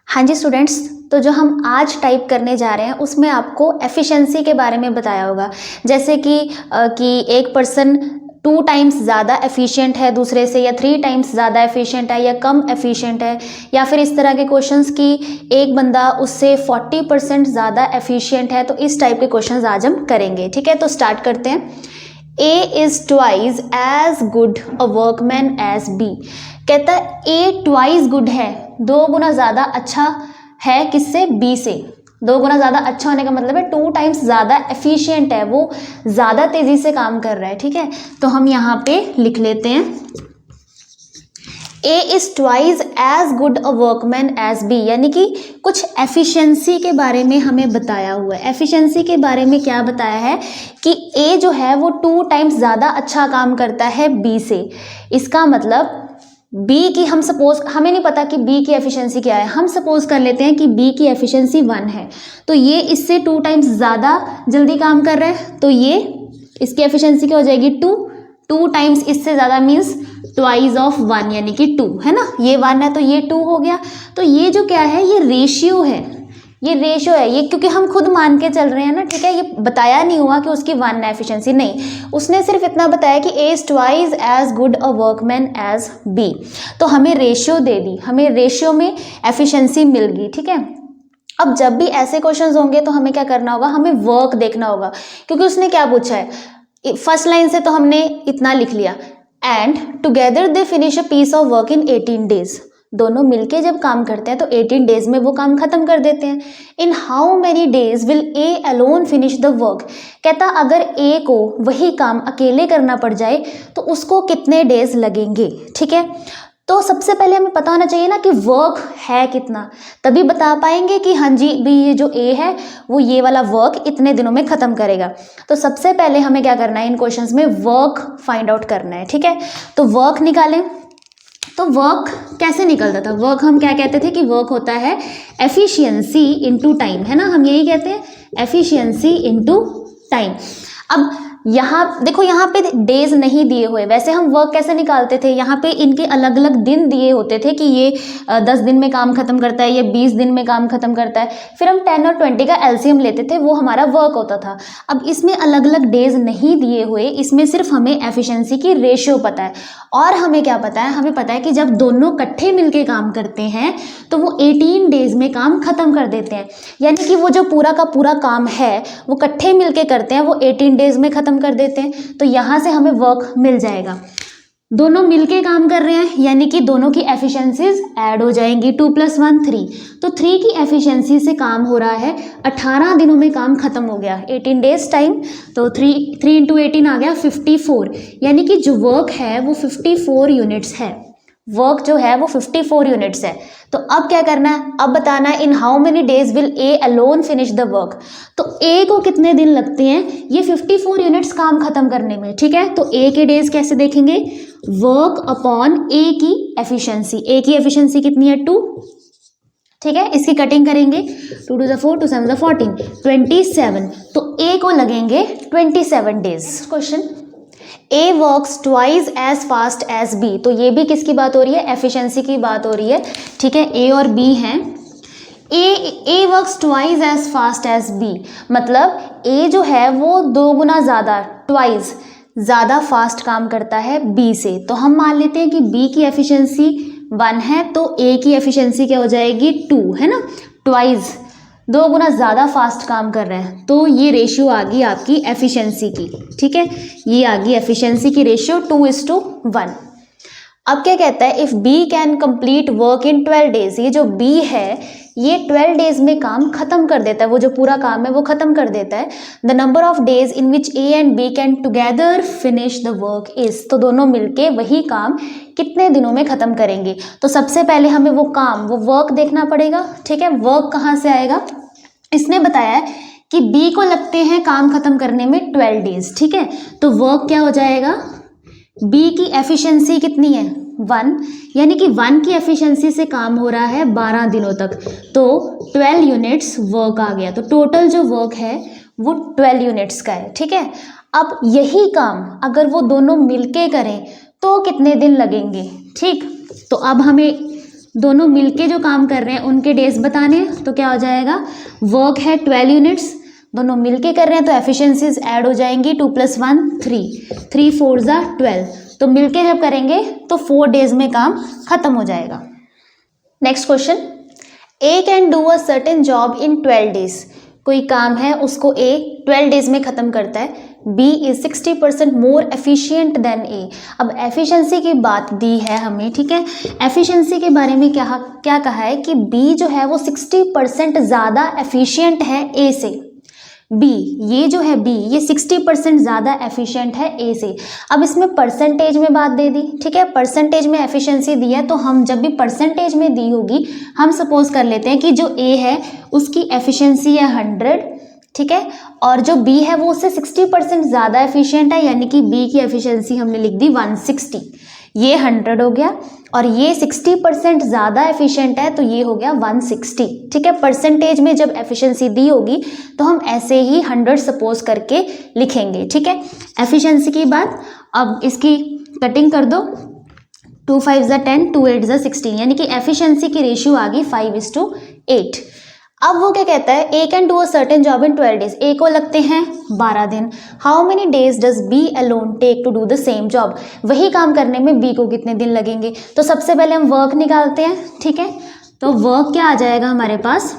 हाँ जी स्टूडेंट्स, तो जो हम आज टाइप करने जा रहे हैं उसमें आपको एफिशिएंसी के बारे में बताया होगा। जैसे कि एक पर्सन 2 टाइम्स ज़्यादा एफिशिएंट है दूसरे से, या 3 टाइम्स ज़्यादा एफिशिएंट है, या कम एफिशिएंट है, या फिर इस तरह के क्वेश्चंस की एक बंदा उससे 40% ज़्यादा एफिशिएंट है। तो इस टाइप के क्वेश्चंस आज हम करेंगे। ठीक है, तो स्टार्ट करते हैं। A is twice as good a workman as B। कहता है A twice good है, 2 गुना ज़्यादा अच्छा है किससे? B से। 2 गुना ज़्यादा अच्छा होने का मतलब है 2 टाइम्स ज़्यादा एफिशिएंट है, वो ज़्यादा तेज़ी से काम कर रहा है। ठीक है, तो हम यहाँ पे लिख लेते हैं A is twice as good a workman as B, यानी कि कुछ एफिशिएंसी के बारे में हमें बताया हुआ है। एफिशिएंसी के बारे में क्या बताया है कि A जो है वो 2 टाइम्स ज़्यादा अच्छा काम करता है B से। इसका मतलब B की हम सपोज, हमें नहीं पता कि B की एफिशिएंसी क्या है, हम सपोज कर लेते हैं कि B की एफिशिएंसी 1 है, तो ये इससे 2 टाइम्स ज़्यादा जल्दी काम कर रहा है, तो ये इसकी एफिशिएंसी क्या हो जाएगी? 2 टाइम्स इससे ज़्यादा मीन्स ट्वाइस ऑफ 1 यानी कि 2 है ना। ये 1 है तो ये 2 हो गया। तो ये जो क्या है, ये रेशियो है, ये रेशियो है ये, क्योंकि हम खुद मान के चल रहे हैं ना। ठीक है, ये बताया नहीं हुआ कि उसकी 1 है एफिशिएंसी, नहीं, उसने सिर्फ इतना बताया कि A is twice as good a workman as B। तो हमें रेशियो दे दी, हमें रेशियो में एफिशिएंसी मिल गई। ठीक है, अब जब भी ऐसे क्वेश्चंस होंगे तो हमें क्या करना होगा, हमें वर्क देखना होगा, क्योंकि उसने क्या पूछा है। फर्स्ट लाइन से तो हमने इतना लिख लिया, and together they finish a piece of work in 18 days. दोनों मिलके जब काम करते हैं तो 18 डेज में वो काम खत्म कर देते हैं। इन how many days will A alone finish the work. कहता अगर ए को वही काम अकेले करना पड़ जाए तो उसको कितने डेज लगेंगे। ठीक है, तो सबसे पहले हमें पता होना चाहिए ना कि वर्क है कितना, तभी बता पाएंगे कि हाँ जी भी ये जो ए है वो ये वाला वर्क इतने दिनों में ख़त्म करेगा। तो सबसे पहले हमें क्या करना है, इन क्वेश्चंस में वर्क फाइंड आउट करना है। ठीक है, तो वर्क निकालें। तो वर्क कैसे निकलता था? वर्क हम क्या कहते थे कि वर्क होता है एफिशिएंसी इनटू टाइम, है ना, हम यही कहते हैं एफिशिएंसी इनटू टाइम। अब यहाँ देखो, यहाँ पे डेज नहीं दिए हुए, वैसे हम वर्क कैसे निकालते थे, यहाँ पे इनके अलग अलग दिन दिए होते थे कि ये 10 दिन में काम खत्म करता है, ये 20 दिन में काम खत्म करता है, फिर हम 10 और 20 का एलसीएम लेते थे, वो हमारा वर्क होता था। अब इसमें अलग अलग डेज नहीं दिए हुए, इसमें सिर्फ हमें एफिशिएंसी की रेशियो पता है। और हमें क्या पता है, हमें पता है कि जब दोनों इकट्ठे मिलके काम करते हैं तो वो 18 डेज में काम खत्म कर देते हैं, यानी कि वो जो पूरा का पूरा काम है वो इकट्ठे मिलके करते हैं, वो 18 डेज में खत्म कर देते हैं। तो यहाँ से हमें वर्क मिल जाएगा। दोनों मिलके काम कर रहे हैं यानी कि दोनों की एफिशिएंसीज ऐड हो जाएंगी, 2 + 1 3। तो 3 की एफिशिएंसी से काम हो रहा है, 18 दिनों में काम खत्म हो गया, 18 डेज टाइम। तो 3 × 18 आ गया 54, यानी कि जो वर्क है वो 54 यूनिट्स है। वर्क जो है वो 54 यूनिट्स है। तो अब क्या करना है, अब बताना है इन how many days will A alone finish the work. तो ए को कितने दिन लगते हैं ये 54 यूनिट्स काम खत्म करने में। ठीक है, तो ए के डेज कैसे देखेंगे, वर्क अपॉन ए की एफिशिएंसी। ए की एफिशिएंसी कितनी है? 2। ठीक है, इसकी कटिंग करेंगे, 2 × 4 2 × 7 = 14, 27। तो ए को लगेंगे 27 days. Question, A works twice as fast as B। तो ये भी किसकी बात हो रही है? एफिशिएंसी की बात हो रही है। ठीक है, A और B हैं। A works twice as fast as B, मतलब A जो है वो 2 गुना ज़्यादा, ट्वाइस ज़्यादा फास्ट काम करता है B से। तो हम मान लेते हैं कि B की एफिशिएंसी 1 है तो A की एफिशिएंसी क्या हो जाएगी? 2, है ना, ट्वाइस 2 गुना ज़्यादा फास्ट काम कर रहे हैं। तो ये रेशियो आ गई आपकी एफिशिएंसी की। ठीक है, ये आ गई एफिशिएंसी की रेशियो 2:1। अब क्या कहता है, if B can complete work in 12 days. ये जो बी है ये 12 डेज में काम खत्म कर देता है, वो जो पूरा काम है वो खत्म कर देता है। The number of days in which A and B can together finish the work is. तो दोनों मिलके वही काम कितने दिनों में खत्म करेंगे। तो सबसे पहले हमें वो काम, वो वर्क देखना पड़ेगा। ठीक है, वर्क कहाँ से आएगा, इसने बताया है कि बी को लगते हैं काम खत्म करने में 12 डेज। ठीक है, तो वर्क क्या हो जाएगा, बी की एफिशिएंसी कितनी है? 1, यानी कि 1 की एफिशिएंसी से काम हो रहा है 12 दिनों तक, तो 12 यूनिट्स वर्क आ गया। तो टोटल जो वर्क है वो 12 यूनिट्स का है। ठीक है, अब यही काम अगर वो दोनों मिलके करें तो कितने दिन लगेंगे। ठीक, तो अब हमें दोनों मिलके जो काम कर रहे हैं उनके डेज बताने हैं, तो क्या हो जाएगा, वर्क है 12 यूनिट्स, दोनों मिलके कर रहे हैं तो एफिशिएंसीज ऐड हो जाएंगी, 2 + 1 3, 3 4 = 12, तो मिलके जब करेंगे तो 4 डेज में काम खत्म हो जाएगा। Next question, A can do a certain job in 12 days, कोई काम है उसको ए 12 डेज में खत्म करता है, B is 60% more efficient than A. अब एफिशिएंसी की बात दी है हमें, ठीक है, एफिशिएंसी के बारे में क्या कहा है कि बी जो है वो 60% ज़्यादा एफिशिएंट है ए से, बी ये जो है बी ये 60% ज़्यादा एफिशिएंट है ए से। अब इसमें परसेंटेज में बात दे दी, ठीक है, परसेंटेज में एफिशिएंसी दी है, तो हम जब भी परसेंटेज में दी होगी हम सपोज कर लेते हैं कि जो ए है उसकी एफिशिएंसी है 100, ठीक है, और जो बी है वो उससे 60% ज़्यादा एफिशिएंट है, यानी कि बी की एफिशिएंसी हमने लिख दी 160, ये 100 हो गया, और ये 60% ज़्यादा एफिशिएंट है तो ये हो गया 160, ठीक है। परसेंटेज में जब एफिशिएंसी दी होगी तो हम ऐसे ही 100 सपोज करके लिखेंगे, ठीक है। एफिशिएंसी की बात, अब इसकी कटिंग कर दो, 2 5 = 10, 2 8 = 16, यानी कि एफिशिएंसी की रेशियो आ गई 5:8। अब वो क्या कहता है, A can do a certain job in 12 days, A को लगते हैं 12 दिन, how many days does B alone take to do the same job, वही काम करने में बी को कितने दिन लगेंगे। तो सबसे पहले हम वर्क निकालते हैं, ठीक है, तो वर्क क्या आ जाएगा हमारे पास,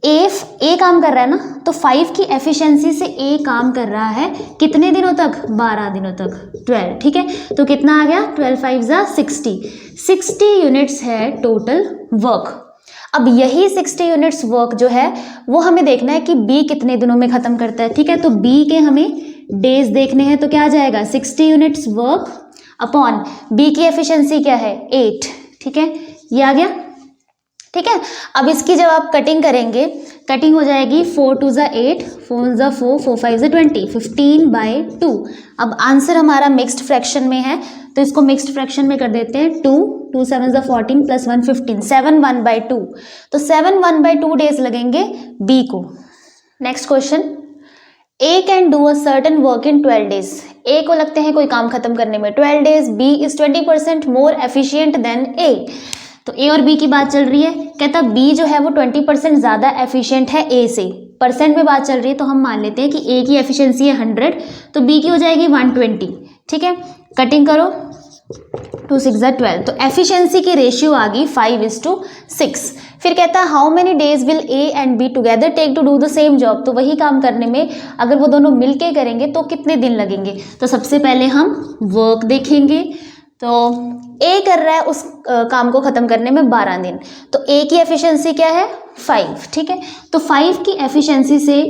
ए काम कर रहा है ना, तो 5 की एफिशिएंसी से ए काम कर रहा है कितने दिनों तक, 12 दिनों तक, 12, ठीक है, तो कितना आ गया, 12 5 = 60, 60 यूनिट्स है टोटल वर्क। अब यही 60 यूनिट्स वर्क जो है वो हमें देखना है कि बी कितने दिनों में ख़त्म करता है, ठीक है, तो बी के हमें डेज देखने हैं, तो क्या आ जाएगा, 60 यूनिट्स वर्क अपॉन बी की एफिशिएंसी क्या है 8, ठीक है, ये आ गया, ठीक है। अब इसकी जब आप कटिंग करेंगे, कटिंग हो जाएगी 4 2 = 8, 4 1 = 4, 4 5 = 20, 15/2। अब आंसर हमारा मिक्स्ड फ्रैक्शन में है तो इसको मिक्स्ड फ्रैक्शन में कर देते हैं, 2 2 7 = 14 + 1 15, 7 1/2, तो 7 1/2 डेज लगेंगे बी को। Next question, A can do a certain work in 12 days, A को लगते हैं कोई काम खत्म करने में 12 days, B is 20% more efficient than A. तो ए और बी की बात चल रही है, कहता बी जो है वो 20% ज़्यादा एफिशिएंट है ए से, परसेंट में बात चल रही है तो हम मान लेते हैं कि ए की एफिशिएंसी है 100 तो बी की हो जाएगी 120, ठीक है, कटिंग करो, 2 6 = 12, तो एफिशिएंसी की रेशियो आ गई 5:6। फिर कहता है how many days will A and B together take to do the same job, तो वही काम करने में अगर वो दोनों मिलके करेंगे तो कितने दिन लगेंगे। तो सबसे पहले हम वर्क देखेंगे, तो ए कर रहा है उस काम को ख़त्म करने में 12 दिन, तो ए की एफिशिएंसी क्या है 5, ठीक है, तो 5 की एफिशिएंसी से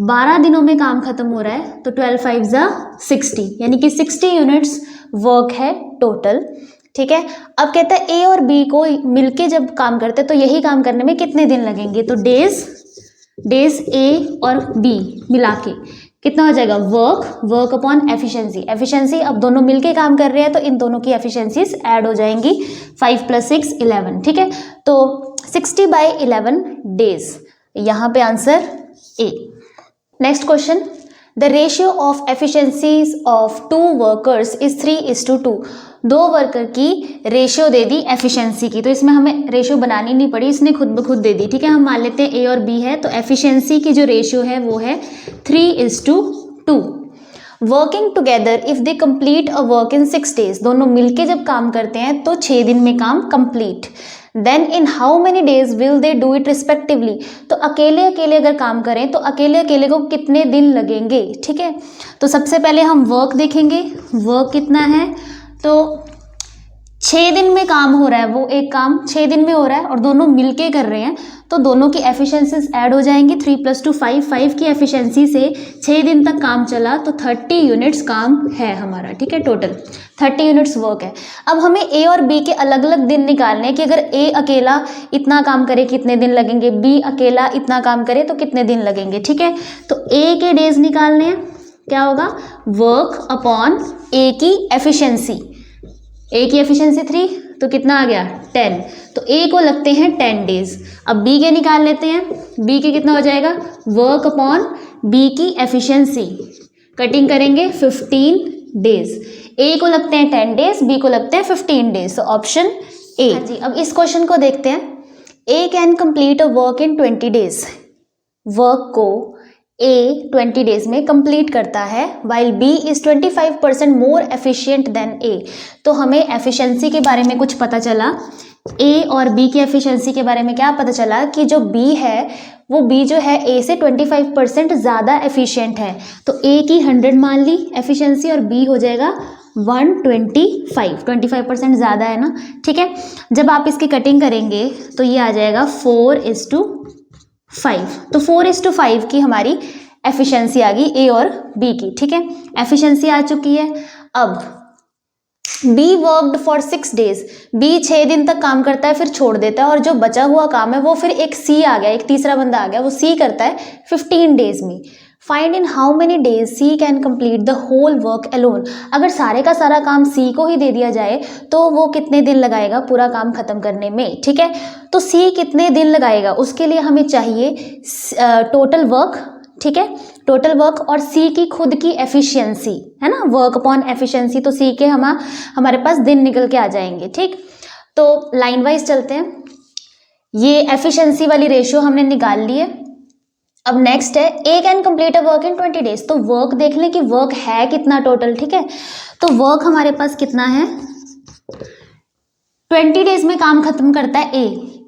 12 दिनों में काम खत्म हो रहा है, तो 12 5 = 60, यानी कि 60 यूनिट्स वर्क है टोटल, ठीक है। अब कहता है ए और बी को मिलके जब काम करते हैं तो यही काम करने में कितने दिन लगेंगे, तो डेज ए और बी मिला के कितना हो जाएगा, वर्क अपॉन एफिशिएंसी, एफिशिएंसी अब दोनों मिलके काम कर रहे हैं तो इन दोनों की एफिशिएंसीज ऐड हो जाएंगी, 5 + 6 = 11, ठीक है, तो 60/11 डेज, यहाँ पे answer A. Next question, the ratio of efficiencies of 2 workers is 3:2, 2 worker की रेशियो दे दी एफिशिएंसी की, तो इसमें हमें रेशियो बनानी नहीं पड़ी, इसने खुद ब खुद दे दी, ठीक है। हम मान लेते हैं ए और बी है, तो एफिशिएंसी की जो रेशियो है वो है 3:2। Working together if they complete a work in 6 days, दोनों मिलके जब काम करते हैं तो 6 दिन में काम complete, then in how many days will they do it respectively, तो अकेले अकेले अगर काम करें तो अकेले अकेले को कितने दिन लगेंगे, ठीक है। तो सबसे पहले हम वर्क देखेंगे, वर्क कितना है, तो 6 दिन में काम हो रहा है, वो एक काम 6 दिन में हो रहा है और दोनों मिलके कर रहे हैं तो दोनों की एफिशिएंसीज ऐड हो जाएंगी, 3 + 2 5, 5 की एफिशिएंसी से 6 दिन तक काम चला तो 30 यूनिट्स काम है हमारा, ठीक है, टोटल 30 यूनिट्स वर्क है। अब हमें ए और बी के अलग अलग दिन निकालने हैं कि अगर ए अकेला इतना काम करे कितने दिन लगेंगे, बी अकेला इतना काम करे तो कितने दिन लगेंगे, ठीक है। तो ए के डेज निकालने हैं, क्या होगा, वर्क अपॉन ए की एफिशिएंसी, ए की एफिशिएंसी 3 तो कितना आ गया 10, तो ए को लगते हैं 10 डेज। अब बी के निकाल लेते हैं, बी के कितना हो जाएगा, वर्क अपॉन बी की एफिशिएंसी, कटिंग करेंगे 15 डेज, ए को लगते हैं 10 डेज, बी को लगते हैं 15 डेज, तो ऑप्शन ए। जी, अब इस क्वेश्चन को देखते हैं। A can complete a work in 20 days. Work को ए 20 डेज में कंप्लीट करता है, while B is 25% more efficient than A. तो हमें एफिशिएंसी के बारे में कुछ पता चला। ए और बी की एफिशिएंसी के बारे में क्या पता चला कि जो बी है वो बी जो है ए से 25% ज़्यादा एफिशिएंट है। तो ए की 100 मान ली एफिशिएंसी और बी हो जाएगा 125 ज़्यादा है ना, ठीक है। जब आप इसकी कटिंग करेंगे तो ये आ जाएगा 4:5। तो 4:5 की हमारी एफिशिएंसी आ गई ए और बी की, ठीक है। एफिशिएंसी आ चुकी है। अब B worked for 6 days. B 6 दिन तक काम करता है फिर छोड़ देता है, और जो बचा हुआ काम है वो फिर एक सी आ गया, एक तीसरा बंदा आ गया, वो सी करता है 15 डेज में। Find in how many days C can complete the whole work alone. अगर सारे का सारा काम सी को ही दे दिया जाए तो वो कितने दिन लगाएगा पूरा काम खत्म करने में, ठीक है। तो सी कितने दिन लगाएगा उसके लिए हमें चाहिए टोटल वर्क, ठीक है, टोटल वर्क और सी की खुद की एफिशिएंसी, है ना, वर्क अपॉन एफिशिएंसी। तो सी के हमारे पास दिन निकल के आ जाएंगे, ठीक। तो लाइन वाइज चलते हैं। ये एफिशिएंसी वाली रेशियो हमने निकाल ली है। अब नेक्स्ट है A can complete a work in 20 days. तो वर्क देख लें कि वर्क है कितना टोटल, ठीक है। तो वर्क हमारे पास कितना है, 20 डेज में काम खत्म करता है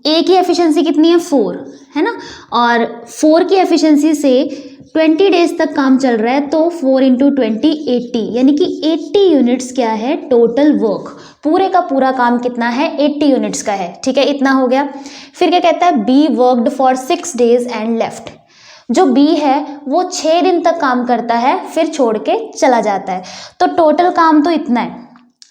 ए की एफिशिएंसी कितनी है 4, है ना, और 4 की एफिशिएंसी से 20 डेज तक काम चल रहा है, तो 4 × 20 80, यानी कि 80 यूनिट्स क्या है टोटल वर्क। पूरे का पूरा काम कितना है 80 यूनिट्स का है, ठीक है, इतना हो गया। फिर क्या कहता है B worked for 6 days and left. जो बी है वो 6 दिन तक काम करता है फिर छोड़ के चला जाता है, तो टोटल काम तो इतना है,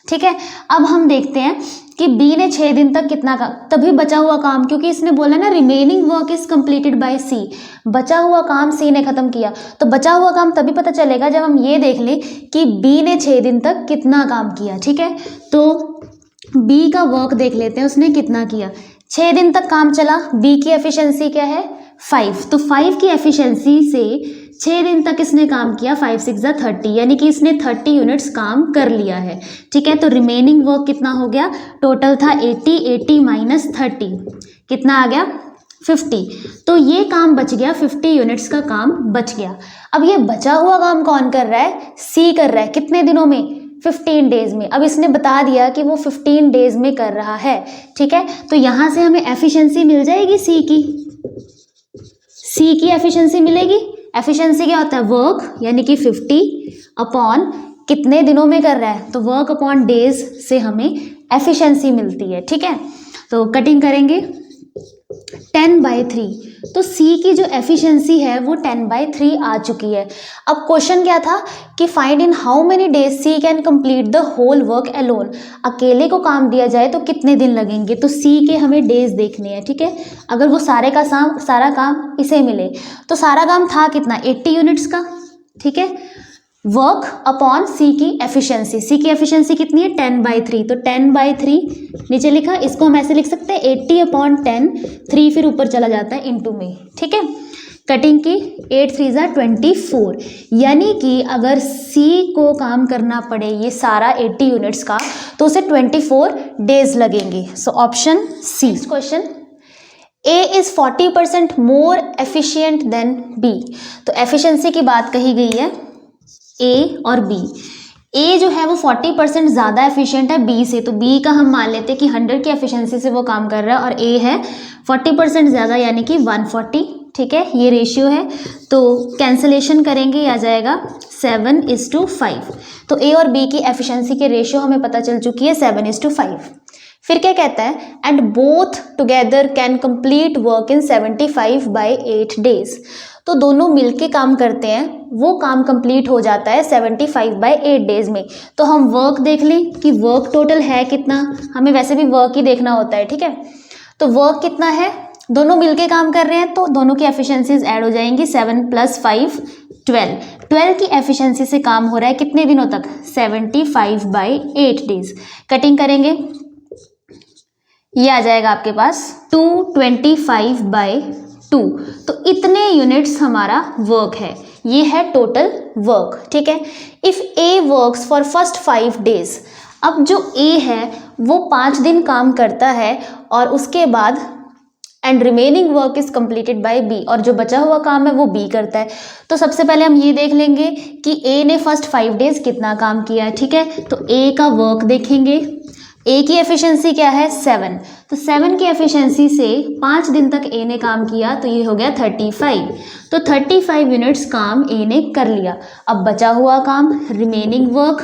ठीक है। अब हम देखते हैं कि बी ने 6 दिन तक कितना काम, तभी बचा हुआ काम, क्योंकि इसने बोला ना remaining work is completed by C, बचा हुआ काम सी ने खत्म किया। तो बचा हुआ काम तभी पता चलेगा जब हम ये देख लें कि बी ने 6 दिन तक कितना काम किया, ठीक है। तो बी का वर्क देख लेते हैं उसने कितना किया। 6 दिन तक काम चला, बी की एफिशिएंसी क्या है 5, तो 5 की एफिशिएंसी से 6 दिन तक इसने काम किया, 5 × 6 = 30, यानी कि इसने 30 यूनिट्स काम कर लिया है, ठीक है। तो रिमेनिंग वर्क कितना हो गया, टोटल था 80 - 30 कितना आ गया 50। तो ये काम बच गया, 50 यूनिट्स का काम बच गया। अब ये बचा हुआ काम कौन कर रहा है, सी कर रहा है, कितने दिनों में 15 डेज में। अब इसने बता दिया कि वो 15 डेज में कर रहा है, ठीक है। तो यहाँ से हमें एफिशिएंसी मिल जाएगी सी की एफिशिएंसी मिलेगी। एफिशिएंसी क्या होता है वर्क, यानी कि 50 अपॉन कितने दिनों में कर रहा है, तो वर्क अपॉन डेज से हमें एफिशिएंसी मिलती है, ठीक है। तो कटिंग करेंगे 10/3, तो सी की जो एफिशिएंसी है वो 10/3 आ चुकी है। अब क्वेश्चन क्या था कि find in how many days C can complete the whole work alone. अकेले को काम दिया जाए तो कितने दिन लगेंगे, तो सी के हमें डेज देखने हैं, ठीक है। अगर वो सारा काम इसे मिले तो सारा काम था कितना 80 यूनिट्स का, ठीक है। वर्क अपॉन सी की एफिशिएंसी कितनी है 10/3, तो 10/3 नीचे लिखा, इसको हम ऐसे लिख सकते हैं 80/10, 3 फिर ऊपर चला जाता है इनटू में, ठीक है। कटिंग की 8 × 3 = 24, यानी कि अगर सी को काम करना पड़े ये सारा 80 यूनिट्स का तो उसे 24 डेज लगेंगे। So option C. Question A is 40% more efficient than B. तो एफिशिएंसी की बात कही गई है ए और बी। ए जो है वो 40% ज़्यादा एफिशिएंट है बी से, तो बी का हम मान लेते हैं कि 100 की एफिशिएंसी से वो काम कर रहा है, और ए है 40% ज़्यादा यानी कि 140, ठीक है। ये रेशियो है, तो कैंसलेशन करेंगे आ जाएगा 7:5। तो ए और बी की एफिशिएंसी के रेशियो हमें पता चल चुकी है 7:5। फिर क्या कहता है and both together can complete work in 75/8 days. तो दोनों मिलके काम करते हैं, वो काम कंप्लीट हो जाता है 75/8 डेज में। तो हम वर्क देख लें कि वर्क टोटल है कितना, हमें वैसे भी वर्क ही देखना होता है, ठीक है। तो वर्क कितना है, दोनों मिलके काम कर रहे हैं तो दोनों की एफिशिएंसीज ऐड हो जाएंगी, 7 + 5 = 12 की एफिशिएंसी से काम हो रहा है कितने दिनों तक 75/8 डेज। कटिंग करेंगे, ये आ जाएगा आपके पास 225/2। तो इतने यूनिट्स हमारा वर्क है, ये है टोटल वर्क, ठीक है। If A works for first 5 days, अब जो ए है वो 5 दिन काम करता है और उसके बाद and remaining work is completed by B, और जो बचा हुआ काम है वो बी करता है। तो सबसे पहले हम ये देख लेंगे कि ए ने फर्स्ट 5 डेज कितना काम किया है, ठीक है। तो ए का वर्क देखेंगे, ए की एफिशिएंसी क्या है 7, तो 7 की एफिशिएंसी से 5 दिन तक ए ने काम किया तो ये हो गया 35, तो 35 यूनिट्स काम ए ने कर लिया। अब बचा हुआ काम रिमेनिंग वर्क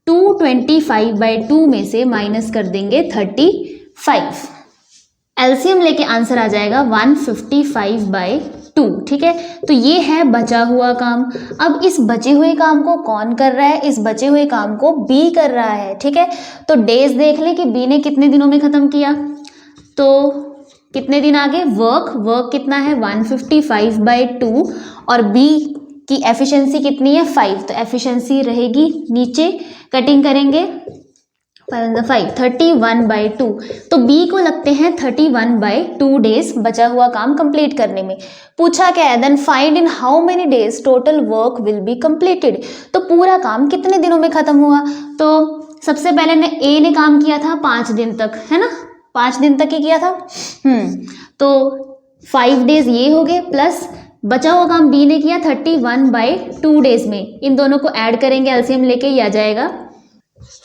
225/2 में से माइनस कर देंगे 35, एलसीएम लेके आंसर आ जाएगा 155/2, ठीक है। तो ये है बचा हुआ काम। अब इस बचे हुए काम को कौन कर रहा है, इस बचे हुए काम को बी कर रहा है, ठीक है। तो डेज देख ले कि बी ने कितने दिनों में ख़त्म किया, तो कितने दिन आगे, वर्क कितना है 155/2 और बी की एफिशिएंसी कितनी है 5, तो एफिशिएंसी रहेगी नीचे, कटिंग करेंगे 5 31/2, तो बी को लगते हैं 31/2 डेज बचा हुआ काम कंप्लीट करने में। पूछा क्या है, then find in how many days total work will be completed, तो पूरा काम कितने दिनों में खत्म हुआ। तो सबसे पहले ए ने काम किया था 5 दिन तक, है ना, 5 दिन तक ही किया था। तो 5 डेज ये हो गए, प्लस बचा हुआ काम बी ने किया 31/2 डेज में, इन दोनों को ऐड करेंगे एलसीएम लेके, ये आ जाएगा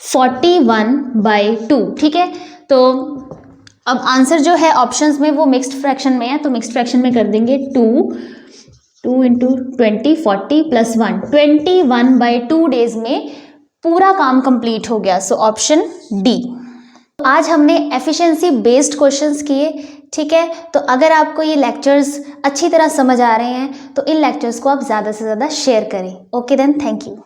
41/2, ठीक है। तो अब आंसर जो है ऑप्शंस में वो मिक्स्ड फ्रैक्शन में है, तो मिक्स्ड फ्रैक्शन में कर देंगे 2 × 20 40 + 1 21/2 डेज में पूरा काम कंप्लीट हो गया। So option D. आज हमने एफिशिएंसी बेस्ड क्वेश्चंस किए, ठीक है। तो अगर आपको ये लेक्चर्स अच्छी तरह समझ आ रहे हैं तो इन लेक्चर्स को आप ज़्यादा से ज़्यादा शेयर करें। Okay then, thank you.